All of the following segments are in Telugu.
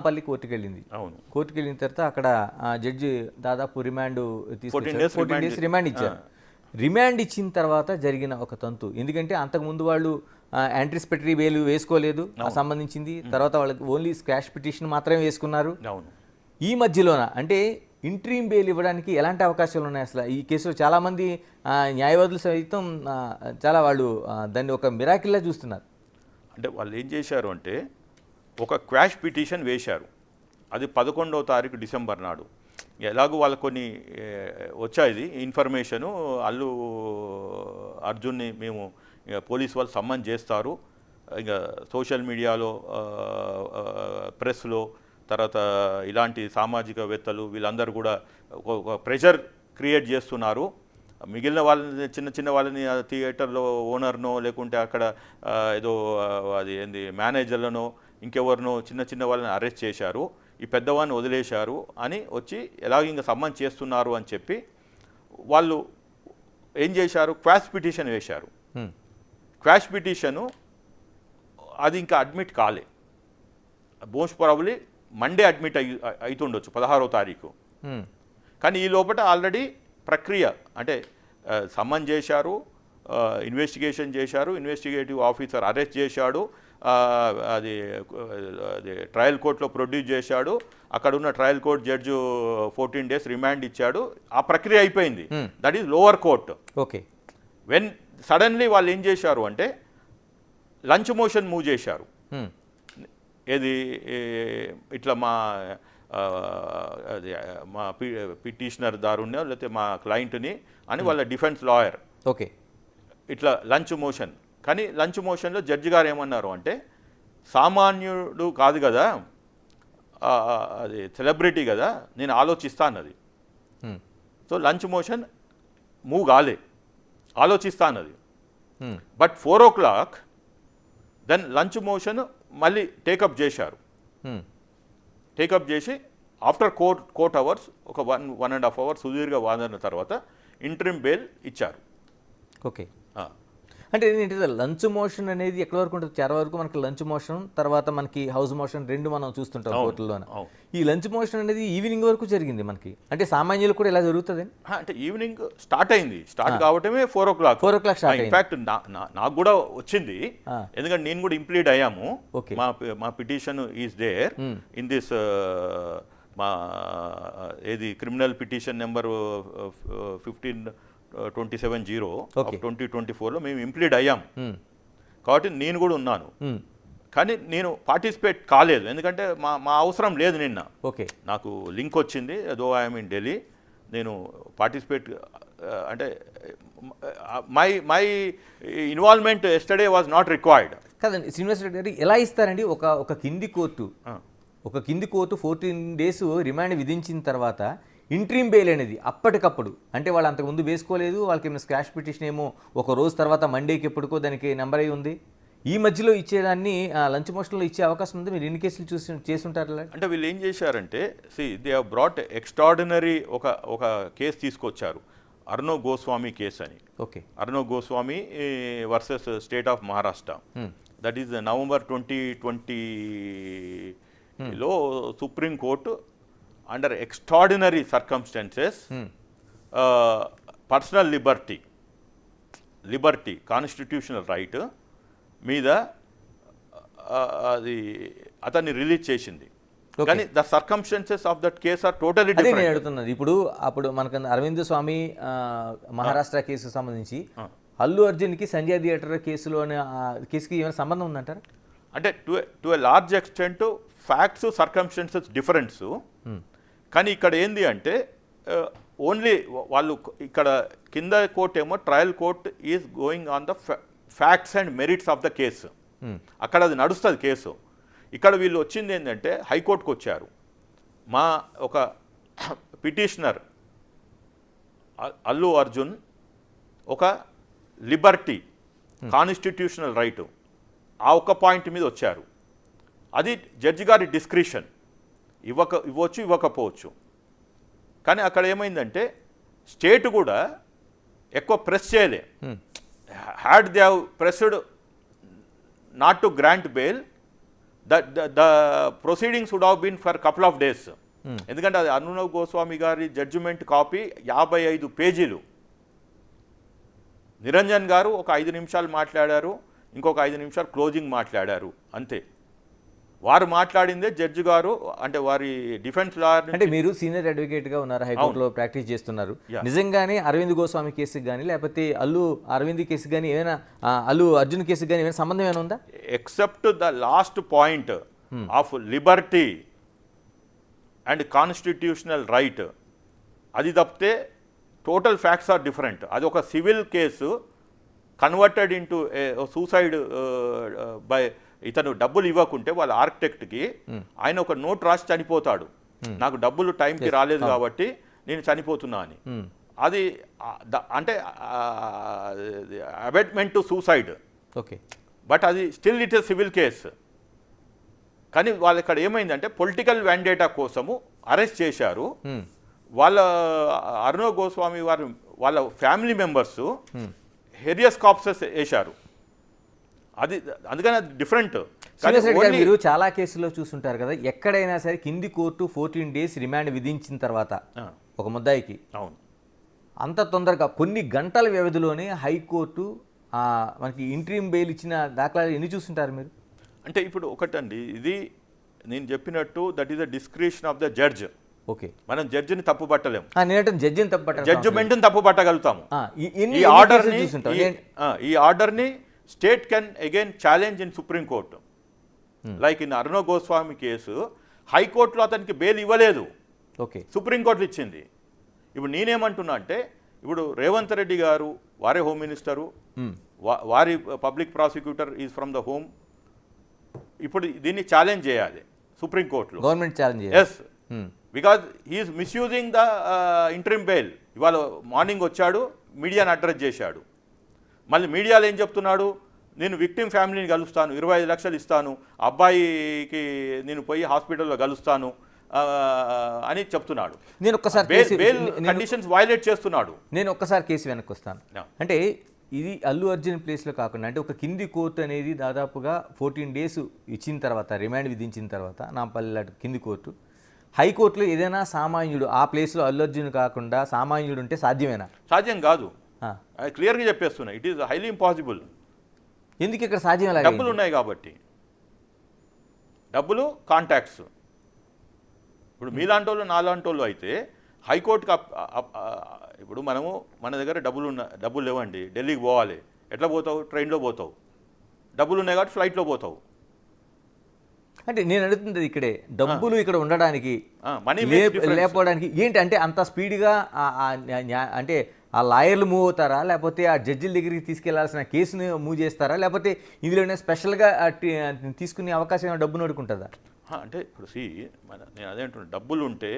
పల్లి కోర్టుకి వెళ్ళింది. అవును. కోర్టుకి వెళ్ళిన తర్వాత అక్కడ జడ్జి దాదాపు రిమాండ్ తీసుకొచ్చారు. 14 డేస్ రిమాండ్ ఇచ్చారు. రిమాండ్ ఇచ్చిన తర్వాత జరిగిన ఒక తంతు, ఎందుకంటే అంతకుముందు వాళ్ళు యాంటిసిపేటరీ బెయిల్ వేసుకోలేదు సంబంధించింది, తర్వాత వాళ్ళకి ఓన్లీ స్క్వాష్ పిటిషన్ మాత్రమే వేసుకున్నారు. ఈ మధ్యలోన అంటే ఇంట్రీమ్ బెయిల్ ఇవ్వడానికి ఎలాంటి అవకాశాలు ఉన్నాయి అసలు? ఈ కేసులో చాలామంది న్యాయవాదులు సైతం చాలా వాళ్ళు దాన్ని ఒక మిరాకిల్లా చూస్తున్నారు. అంటే వాళ్ళు ఏం చేశారు అంటే ఒక క్వాష్ పిటిషన్ వేశారు. అది 11వ తారీఖు డిసెంబర్ నాడు. ఎలాగూ వాళ్ళకు కొన్ని వచ్చాయి ఇన్ఫర్మేషను, అల్లు అర్జున్ని మేము పోలీస్ వాళ్ళు సమ్మన్ చేస్తారు, ఇంకా సోషల్ మీడియాలో ప్రెస్లో తర్వాత ఇలాంటి సామాజికవేత్తలు వీళ్ళందరూ కూడా ఒక ప్రెషర్ క్రియేట్ చేస్తున్నారు. మిగిలిన వాళ్ళని చిన్న వాళ్ళని థియేటర్లో ఓనర్నో లేకుంటే అక్కడ ఏదో అది ఏంది మేనేజర్లనో ఇంకెవరినో చిన్న వాళ్ళని అరెస్ట్ చేశారు, ఈ పెద్దవాడిని వదిలేశారు అని వచ్చి ఎలాగ ఇంకా సమ్మన్ చేస్తున్నారు అని చెప్పి వాళ్ళు ఏం చేశారు, క్వాష్ పిటిషన్ వేశారు. క్వాష్ పిటిషను అది ఇంకా అడ్మిట్ కాలే, మోస్ట్ ప్రాబబ్లీ మండే అడ్మిట్ అవుతుండొచ్చు 16వ తారీఖు. కానీ ఈ లోపల ఆల్రెడీ ప్రక్రియ అంటే సమ్మన్ చేశారు, ఇన్వెస్టిగేషన్ చేశారు, ఇన్వెస్టిగేటివ్ ఆఫీసర్ అరెస్ట్ చేశాడు, అది ట్రయల్ కోర్టులో ప్రొడ్యూస్ చేశాడు, అక్కడ ఉన్న trial court judge 14 days remand ఇచ్చాడు, ఆ ప్రక్రియ అయిపోయింది. That is lower court. Okay. When suddenly వాళ్ళు ఏం చేశారు అంటే లంచ్ మోషన్ మూవ్ చేశారు. ఏది ఇట్లా మా పిటిషనర్ దారుణ్యం లేకపోతే మా క్లయింట్ని అని వాళ్ళ డిఫెన్స్ లాయర్ ఓకే ఇట్లా లంచ్ మోషన్. కానీ లంచ్ మోషన్లో జడ్జి గారు ఏమన్నారు అంటే సామాన్యుడు కాదు కదా, అది సెలబ్రిటీ కదా, నేను ఆలోచిస్తా అన్నది. సో లంచ్ మోషన్ మూవ్ కాలే, ఆలోచిస్తా అన్నది. But 4 o'clock then lunch motion మళ్ళీ టేకప్ చేశారు. టేకప్ చేసి ఆఫ్టర్ కోర్ట్ అవర్స్ ఒక 1.5 hours సుదీర్ఘ వాదన తర్వాత ఇంటరిమ్ బెయిల్ ఇచ్చారు. ఓకే. అంటే ఏంటంటే లంచ్ మోషన్ అనేది ఎక్కడి వరకు ఉంటుంది? చాలా వరకు మనకి లంచ్ మోషన్ తర్వాత మనకి హౌస్ మోషన్ రెండు మనం చూస్తుంటాం కోర్టులోనే. ఈ లంచ్ మోషన్ అనేది ఈవినింగ్ వరకు జరిగింది మనకి, అంటే సామాన్యులు కూడా ఇలా జరుగుతుంది అంటే ఈవినింగ్ స్టార్ట్ అయింది. స్టార్ట్ కావటమే 4 o'clock స్టార్ట్. ఇన్ఫాక్ట్ నాకు కూడా వచ్చింది, ఎందుకంటే నేను కూడా ఇంప్లీడ్ అయ్యాము. మా petition is there in this మా ఏది క్రిమినల్ పిటిషన్ నెంబర్ 1527 of 2024లో మేము ఇంప్లీడ్ అయ్యాం. కాబట్టి నేను కూడా ఉన్నాను, కానీ నేను పార్టిసిపేట్ కాలేదు ఎందుకంటే మా అవసరం లేదు. నిన్న నాకు లింక్ వచ్చింది, దో ఐఎమ్ ఇన్ ఢిల్లీ, నేను పార్టిసిపేట్ అంటే my involvement yesterday was not required. కదండి శ్రీనివాస్ రెడ్డి గారు, ఎలా ఇస్తారండి ఒక కింది కోర్టు 14 days రిమాండ్ విధించిన తర్వాత ఇంట్రీమ్ బెయిల్ అనేది అప్పటికప్పుడు, అంటే వాళ్ళు అంతకుముందు వేసుకోలేదు, వాళ్ళకి ఏమైనా స్క్వాష్ పిటిషన్ ఏమో ఒక రోజు తర్వాత మండేకి ఎప్పటికో దానికి నెంబర్ అయి ఉంది, ఈ మధ్యలో ఇచ్చేదాన్ని లంచ్ మోషన్లో ఇచ్చే అవకాశం ఉంది. మీరు ఎన్ని కేసులు చేస్తుంటారు? అంటే వీళ్ళు ఏం చేశారంటే దే హావ్ బ్రాట్ ఎక్స్ట్రాడినరీ ఒక కేసు తీసుకొచ్చారు, అర్నో గోస్వామి కేసు అని. Okay. Arnab Goswami versus state of Maharashtra. That is November 2020లో supreme court under extraordinary circumstances personal liberty constitutional right మీద అది అతన్ని రిలీజ్ చేసింది. కానీ the circumstances of that case are totally different. నేను అడుగుతున్నది అప్పుడు మనకు అరవింద్ స్వామి మహారాష్ట్ర కేసుకు సంబంధించి అల్లు అర్జున్కి సంజయ్ థియేటర్ కేసుకి ఏమైనా సంబంధం ఉందంటారా? అంటే to a large extent facts circumstances difference. కానీ ఇక్కడ ఏంది అంటే ఓన్లీ వాళ్ళు ఇక్కడ కింద కోర్ట్ ఏమో trial court is going on the facts and merits of the case, అక్కడ అది నడుస్తుంది కేసు. ఇక్కడ వీళ్ళు వచ్చింది ఏంటంటే హైకోర్టుకు వచ్చారు. మా ఒక పిటిషనర్ అల్లు అర్జున్ ఒక లిబర్టీ కాన్స్టిట్యూషనల్ రైటు ఆ ఒక్క పాయింట్ మీద వచ్చారు. అది జడ్జి గారి డిస్క్రిషన్, ఇవ్వచ్చు ఇవ్వకపోవచ్చు. కానీ అక్కడ ఏమైందంటే స్టేట్ కూడా ఎక్కువ ప్రెస్ చేయలే. Had they have pressed not to grant bail, the proceedings would have been for couple of days. ఎందుకంటే అది అర్నబ్ గోస్వామి గారి జడ్జిమెంట్ కాపీ 55 పేజీలు. నిరంజన్ గారు ఒక 5 నిమిషాలు మాట్లాడారు, ఇంకొక 5 నిమిషాలు క్లోజింగ్ మాట్లాడారు అంతే. వారు మాట్లాడిందే జడ్జి గారు అంటే వారి డిఫెన్స్ లాయర్. అంటే మీరు సీనియర్ అడ్వకేట్గా ఉన్నారు, హైకోర్టులో ప్రాక్టీస్ చేస్తున్నారు. నిజంగానే అరవింద్ గోస్వామి కేసుకి కానీ లేకపోతే అల్లు అరవింద్ కేసుకి కానీ ఏమైనా అల్లు అర్జున్ కేసుకి కానీ ఏమైనా సంబంధం ఏమైనా ఉందా? Except the last point of Liberty and constitutional right, అది తప్పితే టోటల్ ఫ్యాక్ట్స్ ఆర్ డిఫరెంట్. అది ఒక civil case converted into suicide by ఇతను డబ్బులు ఇవ్వకుంటే వాళ్ళ ఆర్కిటెక్ట్కి ఆయన ఒక నోట్ రాసి చనిపోతాడు, నాకు డబ్బులు టైంకి రాలేదు కాబట్టి నేను చనిపోతున్నా అని. అది అంటే abetment to suicide. Okay, but అది still it a civil case. కానీ వాళ్ళు ఇక్కడ ఏమైందంటే పొలిటికల్ వ్యాండేటా కోసము అరెస్ట్ చేశారు. వాళ్ళ అర్నబ్ గోస్వామి వారు వాళ్ళ ఫ్యామిలీ మెంబర్స్ హెరియస్ కాప్సెస్ వేశారు. అది అందుకని అది డిఫరెంట్. మీరు చాలా కేసుల్లో చూస్తుంటారు కదా, ఎక్కడైనా సరే కింది కోర్టు 14 days రిమాండ్ విధించిన తర్వాత ఒక ముద్దాయికి, అవును, అంత తొందరగా కొన్ని గంటల వ్యవధిలోనే హైకోర్టు మనకి ఇంట్రీమ్ బెయిల్ ఇచ్చిన దాఖలాలు ఎన్ని చూస్తుంటారు మీరు? అంటే ఇప్పుడు ఒకటండి, ఇది నేను చెప్పినట్టు that is the discretion of the judge. Okay, మనం జడ్జిని తప్పు పట్టలేము, జడ్జిని తప్పు పట్ట జడ్జిమెంట్ని తప్పు పట్టగలుగుతాము. ఈ ఆర్డర్ని state can again challenge in supreme court. Like in Arnab Goswami case హైకోర్టులో అతనికి బెయిల్ ఇవ్వలేదు, ఓకే, సుప్రీంకోర్టు ఇచ్చింది. ఇప్పుడు నేనేమంటున్నా అంటే, ఇప్పుడు రేవంత్ రెడ్డి గారు వారే హోమ్ మినిస్టరు, వారి public prosecutor is from the home. ఇప్పుడు దీన్ని ఛాలెంజ్ చేయాలి సుప్రీంకోర్టులో, government challenge. Yes, because he is misusing the interim bail. ఇవాళ మార్నింగ్ వచ్చాడు, మీడియాని అడ్రస్ చేశాడు. మళ్ళీ మీడియాలో ఏం చెప్తున్నాడు, నేను విక్టిమ్ ఫ్యామిలీని కలుస్తాను, 25 లక్షలు ఇస్తాను, అబ్బాయికి నేను పోయి హాస్పిటల్లో కలుస్తాను అని చెప్తున్నాడు. నేను ఒక్కసారి బెయిల్ కండిషన్స్ వైలేట్ చేస్తున్నాడు. నేను ఒక్కసారి కేసు వెనక్కి వస్తాను. అంటే ఇది అల్లు అర్జున్ ప్లేస్లో కాకుండా, అంటే ఒక కింది కోర్టు అనేది దాదాపుగా 14 days ఇచ్చిన తర్వాత, రిమాండ్ విధించిన తర్వాత, నాంపల్లి లాంటి కింది కోర్టు, హైకోర్టులో ఏదైనా సామాన్యుడు ఆ ప్లేస్లో అల్లు అర్జున్ కాకుండా సామాన్యుడు ఉంటే సాధ్యమేనా? సాధ్యం కాదు, క్లియర్గా చెప్పేస్తున్నా. It is highly impossible. ఎందుకు ఇక్కడ సాధ్యం? డబ్బులు ఉన్నాయి కాబట్టి, డబ్బులు, కాంటాక్ట్స్. ఇప్పుడు మీలాంటి వాళ్ళు నాలాంటి వాళ్ళు అయితే హైకోర్టుకి ఇప్పుడు మన దగ్గర డబ్బులు లేవండి, ఢిల్లీకి పోవాలి, ఎట్లా పోతావు? ట్రైన్లో పోతావు. డబ్బులు ఉన్నాయి కాబట్టి ఫ్లైట్లో పోతావు. అంటే నేను అడుగుతుంది ఇక్కడే, డబ్బులు ఇక్కడ ఉండడానికి, మనీ లేకపోవడానికి ఏంటి అంటే అంత స్పీడ్గా అంటే ఆ లాయర్లు మూవ్ అవుతారా, లేకపోతే ఆ జడ్జిల దగ్గరికి తీసుకెళ్లాల్సిన కేసుని మూవ్ చేస్తారా, లేకపోతే ఇందులోనే స్పెషల్గా తీసుకునే అవకాశం డబ్బును అడుగుంటుందా? అంటే ఇప్పుడు నేను అదే అంటున్నాను, డబ్బులు ఉంటే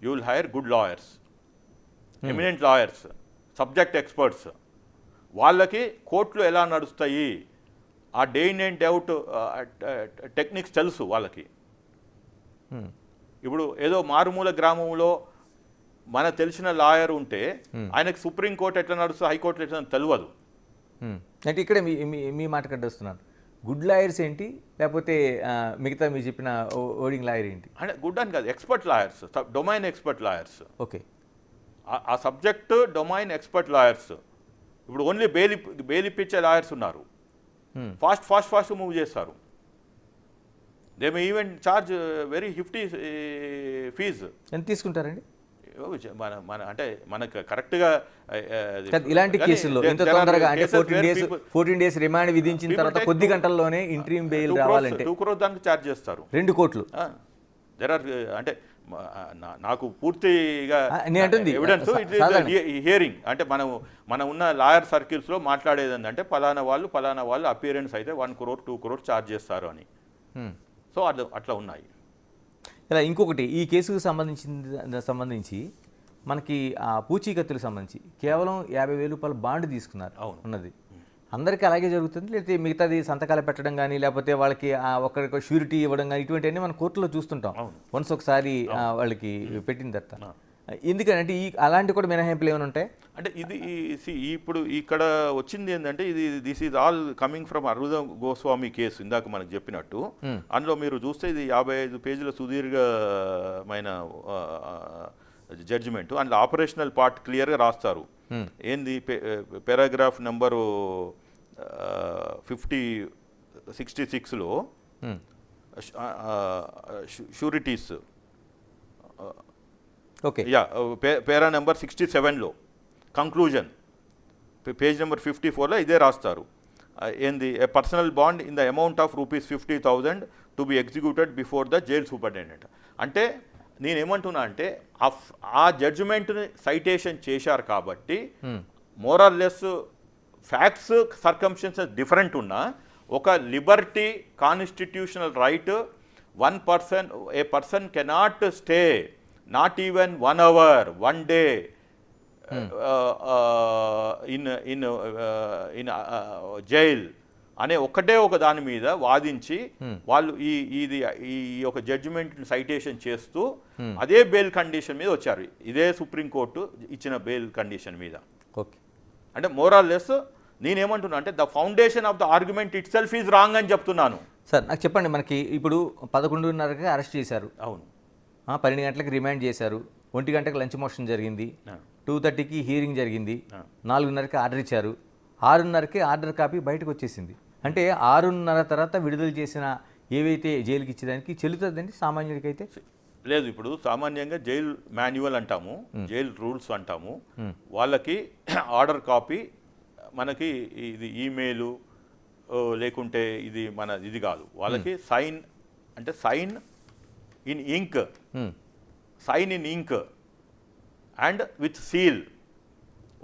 you will hire good lawyers, eminent lawyers, subject experts. వాళ్ళకి కోర్టులు ఎలా నడుస్తాయి, ఆ day in and out techniques తెలుసు వాళ్ళకి. ఇప్పుడు ఏదో మారుమూల గ్రామంలో మన తెలిసిన లాయర్ ఉంటే ఆయనకు సుప్రీంకోర్టు ఎట్లా నడుస్తుంది, హైకోర్టు ఎట్లా తెలియదు. అంటే ఇక్కడ మీ మాట కట్టేస్తున్నాను, గుడ్ లాయర్స్ ఏంటి, లేకపోతే మిగతా మీరు చెప్పిన ఓడింగ్ లాయర్ ఏంటి? అంటే గుడ్ అని కాదు, expert lawyers, domain expert lawyers. Okay, ఆ సబ్జెక్ట్ డొమైన్ ఎక్స్పర్ట్ లాయర్స్. ఇప్పుడు ఓన్లీ బెయిల్ ఇప్పించే లాయర్స్ ఉన్నారు, ఫాస్ట్ మూవ్ చేస్తారు. They may even charge very hefty fees. ఎంత తీసుకుంటారండి? అంటే మనకు కరెక్ట్గా ఇలాంటి కేసుల్లో ఇంత తొందరగా, అంటే 14 days రిమాండ్ విధించిన తర్వాత కొద్ది గంటల్లోనే ఇంట్రీమ్ బెయిల్ రావాలంటే 2 crores దానికి ఛార్జ్ చేస్తారు. 2 కోట్లు. దెర్ ఆర్ అంటే నాకు పూర్తిగా ఎవిడెన్స్ హియరింగ్ అంటే మనం ఉన్న లాయర్ సర్కిల్స్లో మాట్లాడేది ఏంటంటే పలానా వాళ్ళు అపియరెన్స్ అయితే 1 crore 2 crores ఛార్జ్ చేస్తారు అని. సో అట్లా ఉన్నాయి. ఇలా ఇంకొకటి, ఈ కేసుకు సంబంధించి మనకి ఆ పూచీకత్తులకు సంబంధించి కేవలం 50,000 రూపాయల బాండ్ తీసుకున్నారు ఉన్నది. అందరికీ అలాగే జరుగుతుంది, లేకపోతే మిగతాది సంతకాలు పెట్టడం కానీ, లేకపోతే వాళ్ళకి ఒకరికి షూరిటీ ఇవ్వడం కానీ, ఇటువంటివన్నీ మనం కోర్టులో చూస్తుంటాం వన్స్ ఒకసారి వాళ్ళకి పెట్టిన తర్వాత. ఎందుకంటే అలాంటి కూడా మినహాయింపులు ఏమైనా ఉంటాయి? అంటే ఇది ఇప్పుడు ఇక్కడ వచ్చింది ఏంటంటే this is all coming from Aruna Goswami case ఇందాక మనకు చెప్పినట్టు. అందులో మీరు చూస్తే ఇది 55 పేజీల సుదీర్ఘమైన జడ్జిమెంట్. అందులో ఆపరేషనల్ పార్ట్ క్లియర్గా రాస్తారు. ఏంది పారాగ్రాఫ్ నెంబరు 66లో sureties, okay yeah, para number 67లో కంక్లూజన్ పేజ్ నెంబర్ 54లో ఇదే రాస్తారు. ఏంది a personal bond in the amount of ₹50,000 to be executed before the jail superintendent. అంటే నేనేమంటున్నా అంటే ఆ జడ్జిమెంట్ని సైటేషన్ చేశారు కాబట్టి more or less facts circumstances different ఉన్నా ఒక liberty constitutional right a person cannot stay not even 1 hour 1 day in jail అనే ఒక దాని మీద వాదించి వాళ్ళు ఈ ఒక జడ్జిమెంట్ సైటేషన్ చేస్తూ అదే బెయిల్ కండిషన్ మీద వచ్చారు. ఇదే సుప్రీంకోర్టు ఇచ్చిన బెయిల్ కండిషన్ మీద. ఓకే, అంటే మోరల్ లెస్ నేనేమంటున్నా అంటే the foundation of the argument it self is wrong అని చెప్తున్నాను. సార్ నాకు చెప్పండి, మనకి ఇప్పుడు 11:30కి అరెస్ట్ చేశారు, అవును, 12 గంటలకు రిమాండ్ చేశారు, 1 గంటకు లంచ్ మోషన్ జరిగింది, 2:30కి హీరింగ్ జరిగింది, 4:30కి ఆర్డర్ ఇచ్చారు, 6:30కి ఆర్డర్ కాపీ బయటకు వచ్చేసింది. అంటే 6:30 తర్వాత విడుదల చేసిన ఏవైతే జైలుకి ఇచ్చేదానికి చెల్లుతుందండి సామాన్యుడికి? అయితే లేదు. ఇప్పుడు సామాన్యంగా జైల్ మాన్యువల్ అంటాము, జైల్ రూల్స్ అంటాము. వాళ్ళకి ఆర్డర్ కాపీ మనకి ఇది ఈమెయిల్ లేకుంటే ఇది కాదు. వాళ్ళకి సైన్ అంటే sign in ink and with seal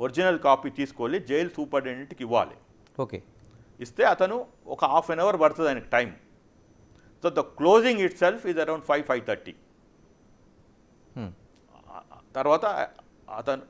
original copy తీసుకొని జైల్ సూపరింటెండెంట్కి ఇవ్వాలి. ఓకే, ఇస్తే అతను ఒక 1/2 hour పడుతుంది ఆయనకి time. So the closing itself is around 5:30. తర్వాత అతను